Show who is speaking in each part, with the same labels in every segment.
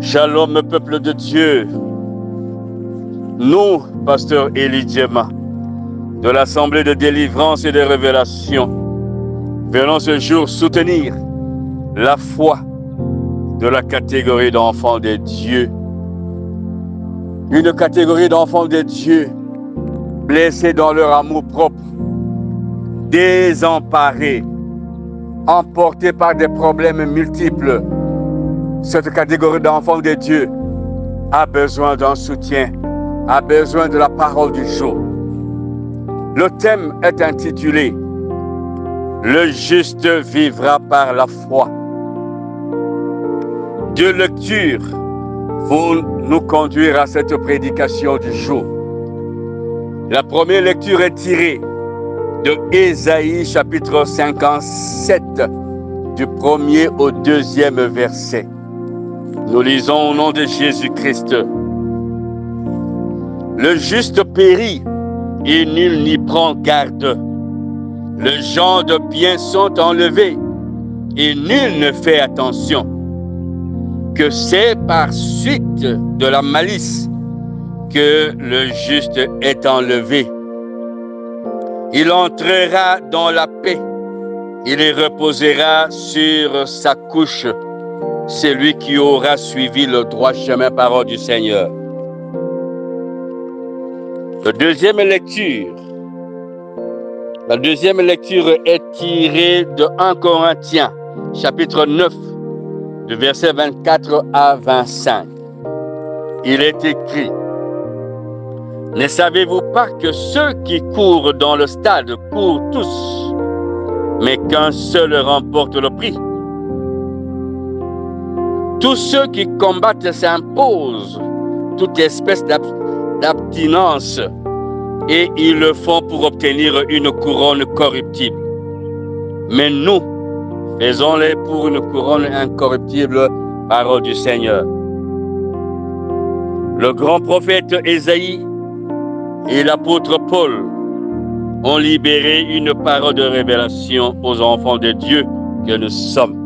Speaker 1: Shalom, peuple de Dieu. Nous, pasteur Élie Djema, de l'Assemblée de délivrance et de révélation, venons ce jour soutenir la foi de la catégorie d'enfants de Dieu. Une catégorie d'enfants de Dieu blessés dans leur amour propre, désemparés, emportés par des problèmes multiples. Cette catégorie d'enfants de Dieu a besoin d'un soutien, a besoin de la parole du jour. Le thème est intitulé « Le juste vivra par la foi ». Deux lectures vont nous conduire à cette prédication du jour. La première lecture est tirée de Ésaïe chapitre 57, du 1er au 2e verset. Nous lisons au nom de Jésus-Christ. Le juste périt et nul n'y prend garde. Les gens de bien sont enlevés et nul ne fait attention. Que c'est par suite de la malice que le juste est enlevé. Il entrera dans la paix. Il y reposera sur sa couche. C'est lui qui aura suivi le droit chemin, parole du Seigneur. La deuxième lecture est tirée de 1 Corinthiens, chapitre 9, du verset 24 à 25. Il est écrit: Ne savez-vous pas que ceux qui courent dans le stade courent tous, mais qu'un seul remporte le prix? Tous ceux qui combattent s'imposent toute espèce d'abstinence et ils le font pour obtenir une couronne corruptible. Mais nous, faisons-les pour une couronne incorruptible, parole du Seigneur. Le grand prophète Ésaïe et l'apôtre Paul ont libéré une parole de révélation aux enfants de Dieu que nous sommes.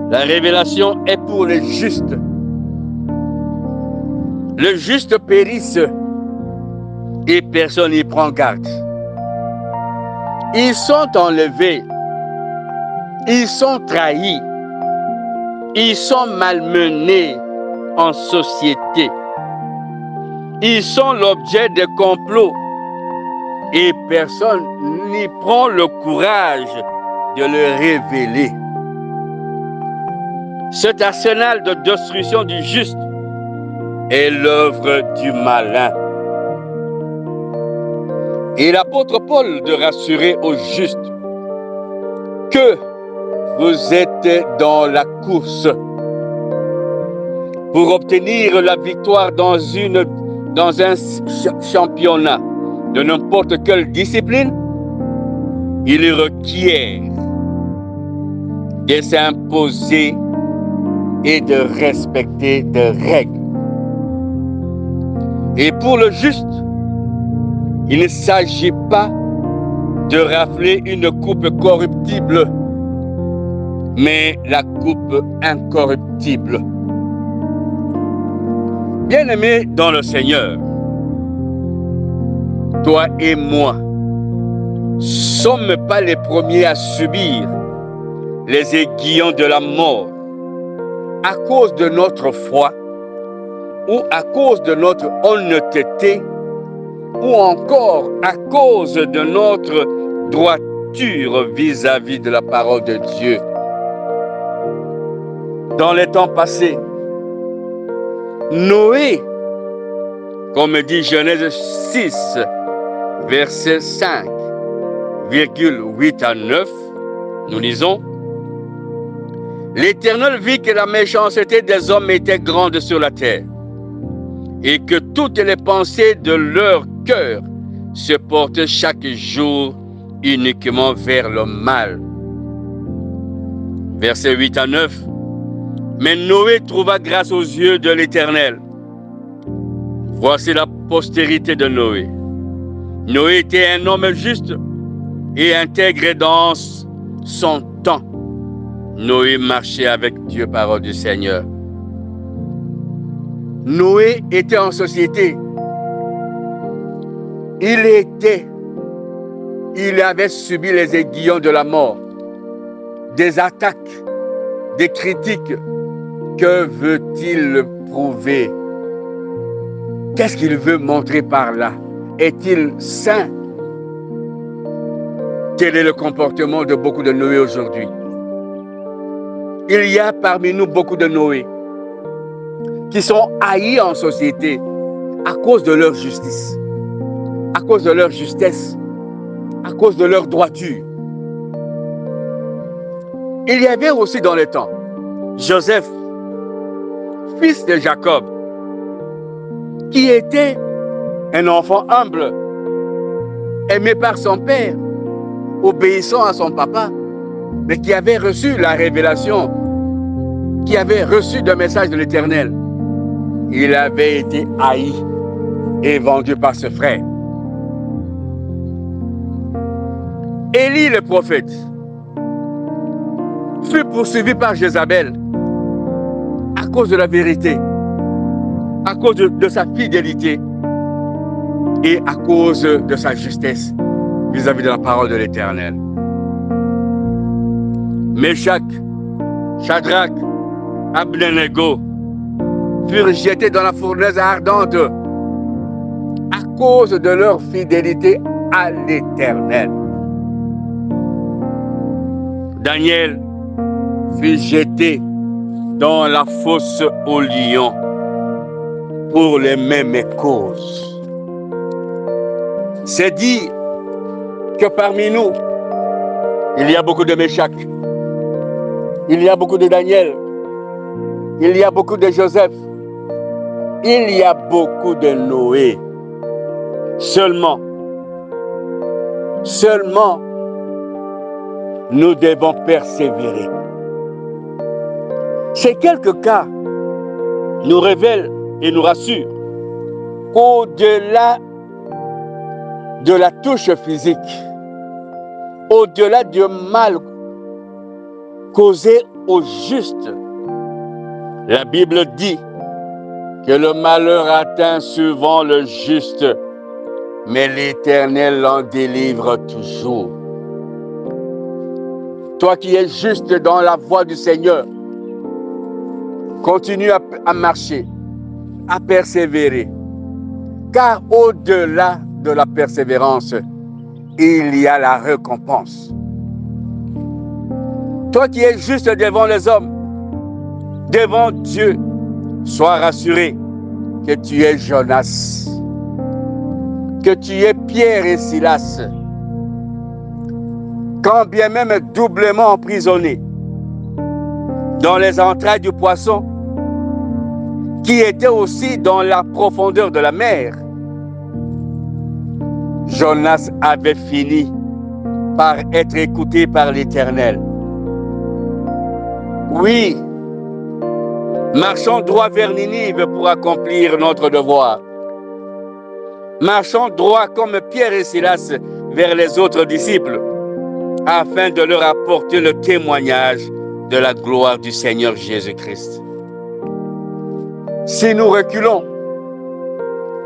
Speaker 1: La révélation est pour les justes. Le juste périsse et personne n'y prend garde. Ils sont enlevés, ils sont trahis, ils sont malmenés en société. Ils sont l'objet de complots et personne n'y prend le courage de le révéler. Cet arsenal de destruction du juste est l'œuvre du malin. Et l'apôtre Paul de rassurer aux justes que vous êtes dans la course pour obtenir la victoire dans un championnat de n'importe quelle discipline. Il requiert de s'imposer et de respecter des règles. Et pour le juste, il ne s'agit pas de rafler une coupe corruptible, mais la coupe incorruptible. Bien-aimés dans le Seigneur, toi et moi, ne sommes pas les premiers à subir les aiguillons de la mort à cause de notre foi ou à cause de notre honnêteté ou encore à cause de notre droiture vis-à-vis de la parole de Dieu. Dans les temps passés, Noé, comme dit Genèse 6, verset 5, 8 à 9, nous lisons: L'Éternel vit que la méchanceté des hommes était grande sur la terre, et que toutes les pensées de leur cœur se portaient chaque jour uniquement vers le mal. Versets 8 à 9. Mais Noé trouva grâce aux yeux de l'Éternel. Voici la postérité de Noé. Noé était un homme juste et intègre dans son temps, Noé marchait avec Dieu, parole du Seigneur. Noé était en société. Il avait subi les aiguillons de la mort, des attaques, des critiques. Que veut-il prouver? Qu'est-ce qu'il veut montrer par là? Est-il saint? Quel est le comportement de beaucoup de Noé aujourd'hui? Il y a parmi nous beaucoup de Noé qui sont haïs en société à cause de leur justice, à cause de leur justesse, à cause de leur droiture. Il y avait aussi dans les temps Joseph, fils de Jacob, qui était un enfant humble, aimé par son père, obéissant à son papa, mais qui avait reçu la révélation, qui avait reçu le message de l'Éternel. Il avait été haï et vendu par ses frères. Élie le prophète fut poursuivi par Jézabel à cause de la vérité, à cause de sa fidélité et à cause de sa justesse vis-à-vis de la parole de l'Éternel. Méshach, Shadrach, Abednego furent jetés dans la fournaise ardente à cause de leur fidélité à l'Éternel. Daniel fut jeté dans la fosse aux lions pour les mêmes causes. C'est dit que parmi nous, il y a beaucoup de Méshach, il y a beaucoup de Daniel, il y a beaucoup de Joseph, il y a beaucoup de Noé. Seulement, nous devons persévérer. Ces quelques cas nous révèlent et nous rassurent qu'au-delà de la touche physique, au-delà du mal causé au juste, la Bible dit que le malheur atteint souvent le juste, mais l'Éternel l'en délivre toujours. Toi qui es juste dans la voie du Seigneur, continue à marcher, à persévérer, car au-delà de la persévérance, il y a la récompense. Toi qui es juste devant les hommes, devant Dieu, sois rassuré que tu es Jonas, que tu es Pierre et Silas, quand bien même doublement emprisonnés dans les entrailles du poisson, qui était aussi dans la profondeur de la mer. Jonas avait fini par être écouté par l'Éternel. Oui, marchons droit vers Ninive pour accomplir notre devoir. Marchons droit comme Pierre et Silas vers les autres disciples, afin de leur apporter le témoignage de la gloire du Seigneur Jésus-Christ. Si nous reculons,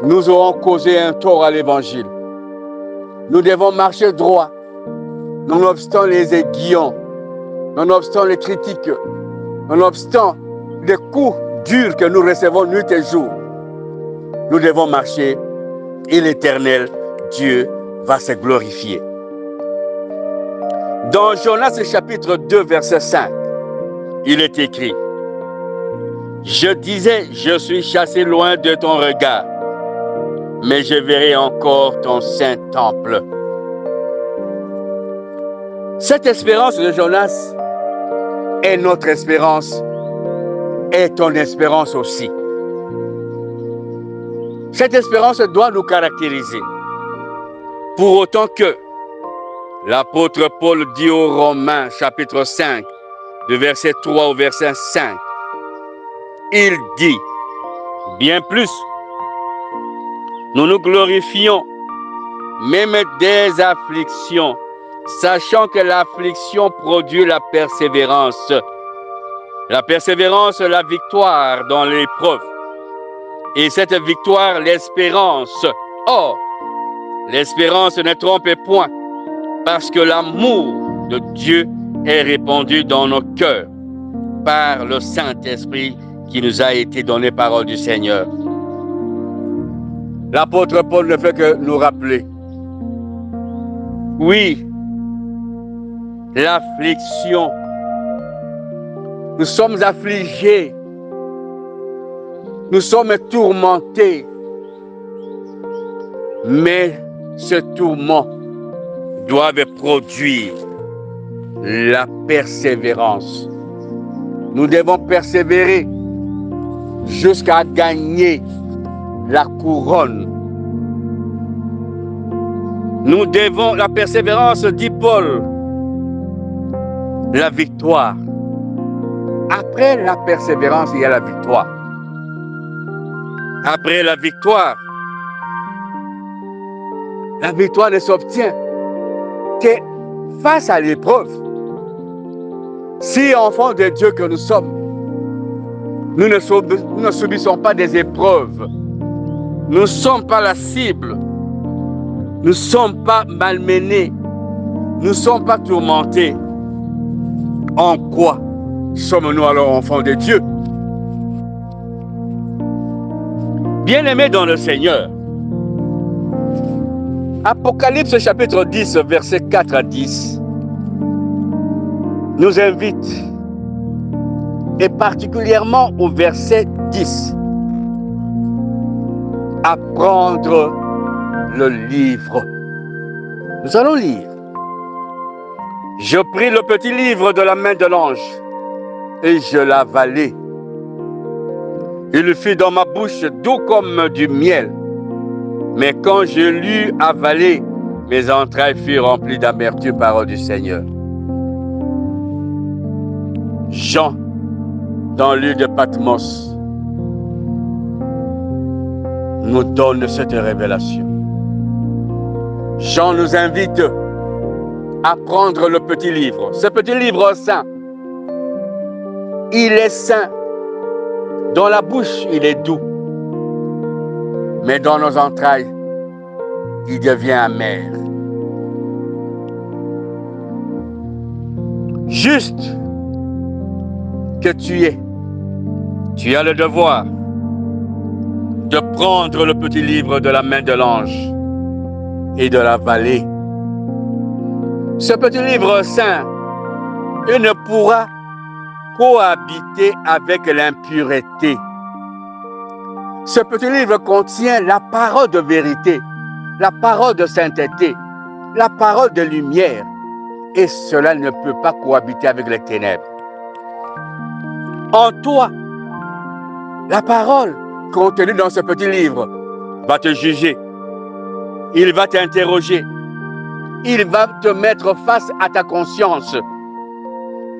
Speaker 1: nous aurons causé un tort à l'Évangile. Nous devons marcher droit, nonobstant les aiguillons, nonobstant les critiques, nonobstant les coups durs que nous recevons nuit et jour. Nous devons marcher et l'Éternel, Dieu, va se glorifier. Dans Jonas chapitre 2, verset 5, il est écrit: je disais, je suis chassé loin de ton regard, mais je verrai encore ton saint temple. Cette espérance de Jonas est notre espérance, est ton espérance aussi. Cette espérance doit nous caractériser. Pour autant que l'apôtre Paul dit aux Romains, chapitre 5, de verset 3 au verset 5, il dit, bien plus, nous nous glorifions, même des afflictions, sachant que l'affliction produit la persévérance. La persévérance, la victoire dans l'épreuve. Et cette victoire, l'espérance. Or, l'espérance ne trompe point, parce que l'amour de Dieu est répandu dans nos cœurs par le Saint-Esprit qui nous a été donné, parole du Seigneur. L'apôtre Paul ne fait que nous rappeler. Oui, l'affliction. Nous sommes affligés. Nous sommes tourmentés. Mais ce tourment doit produire la persévérance. Nous devons persévérer jusqu'à gagner la couronne. Nous devons, la persévérance, dit Paul, la victoire. Après la persévérance, il y a la victoire. Après la victoire ne s'obtient que face à l'épreuve. Si enfants de Dieu que nous sommes, nous ne subissons pas des épreuves. Nous ne sommes pas la cible. Nous ne sommes pas malmenés. Nous ne sommes pas tourmentés. En quoi sommes-nous alors enfants de Dieu? Bien-aimés dans le Seigneur, Apocalypse chapitre 10, versets 4 à 10, nous invite, et particulièrement au verset 10, à prendre le livre. Nous allons lire. Je pris le petit livre de la main de l'ange et je l'avalai. Il fut dans ma bouche doux comme du miel. Mais quand je l'eus avalé, mes entrailles furent remplies d'amertume, parole du Seigneur. Jean, dans l'île de Patmos, nous donne cette révélation. Jean nous invite à prendre le petit livre. Ce petit livre saint, il est saint. Dans la bouche, il est doux. Mais dans nos entrailles, il devient amer. Juste que tu as le devoir de prendre le petit livre de la main de l'ange et de l'avaler. Ce petit livre saint, il ne pourra cohabiter avec l'impureté. Ce petit livre contient la parole de vérité, la parole de sainteté, la parole de lumière, et cela ne peut pas cohabiter avec les ténèbres. En toi, la parole contenue dans ce petit livre va te juger, il va t'interroger, il va te mettre face à ta conscience,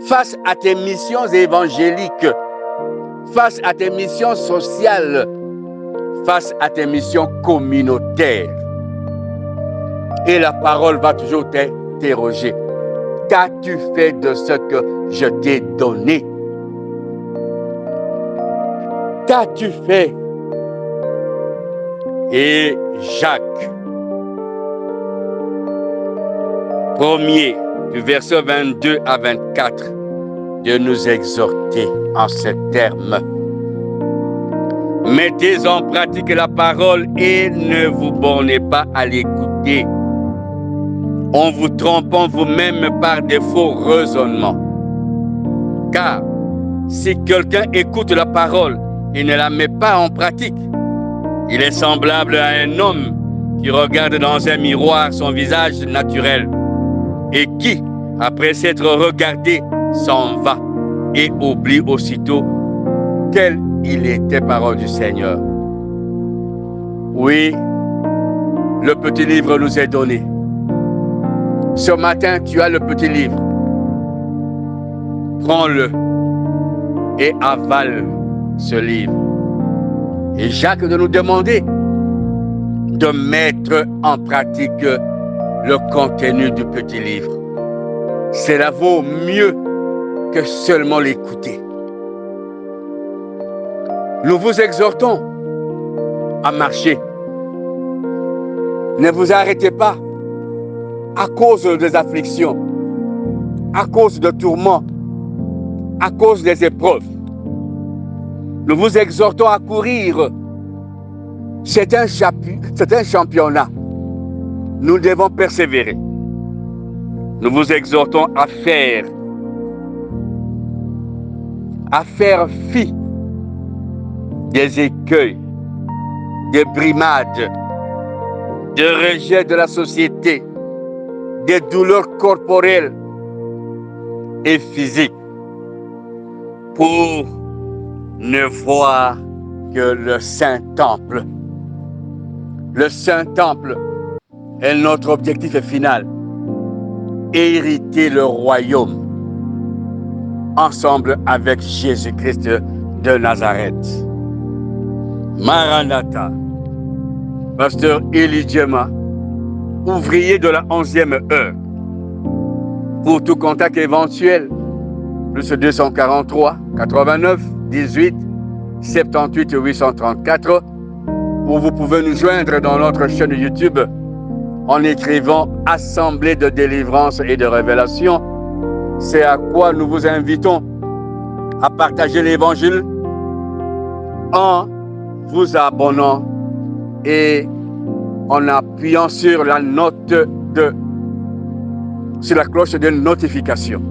Speaker 1: face à tes missions évangéliques, face à tes missions sociales, face à tes missions communautaires. Et la parole va toujours t'interroger. Qu'as-tu fait de ce que je t'ai donné? Qu'as-tu fait? Et Jacques, premier, du verset 22 à 24, de nous exhorter en ces termes. Mettez en pratique la parole et ne vous bornez pas à l'écouter, en vous trompant vous-même par des faux raisonnements. Car si quelqu'un écoute la parole et ne la met pas en pratique, il est semblable à un homme qui regarde dans un miroir son visage naturel et qui, après s'être regardé, s'en va et oublie aussitôt quel il était, parole du Seigneur. Oui, le petit livre nous est donné. Ce matin, tu as le petit livre. Prends-le et avale ce livre. Et Jacques de nous demander de mettre en pratique le contenu du petit livre. Cela vaut mieux que seulement l'écouter. Nous vous exhortons à marcher. Ne vous arrêtez pas à cause des afflictions, à cause de tourments, à cause des épreuves. Nous vous exhortons à courir. C'est un championnat. Nous devons persévérer. Nous vous exhortons à faire fi des écueils, des brimades, des rejets de la société, des douleurs corporelles et physiques, pour ne voir que le Saint-Temple. Le Saint-Temple est notre objectif final. Hériter le royaume ensemble avec Jésus-Christ de Nazareth. Maranatha, Pasteur Élie Djema, ouvrier de la 11e heure. Pour tout contact éventuel, plus 243 89 18 78 834, ou vous pouvez nous joindre dans notre chaîne YouTube en écrivant Assemblée de délivrance et de révélation. C'est à quoi nous vous invitons à partager l'évangile en vous abonnant et en appuyant sur la cloche de notification.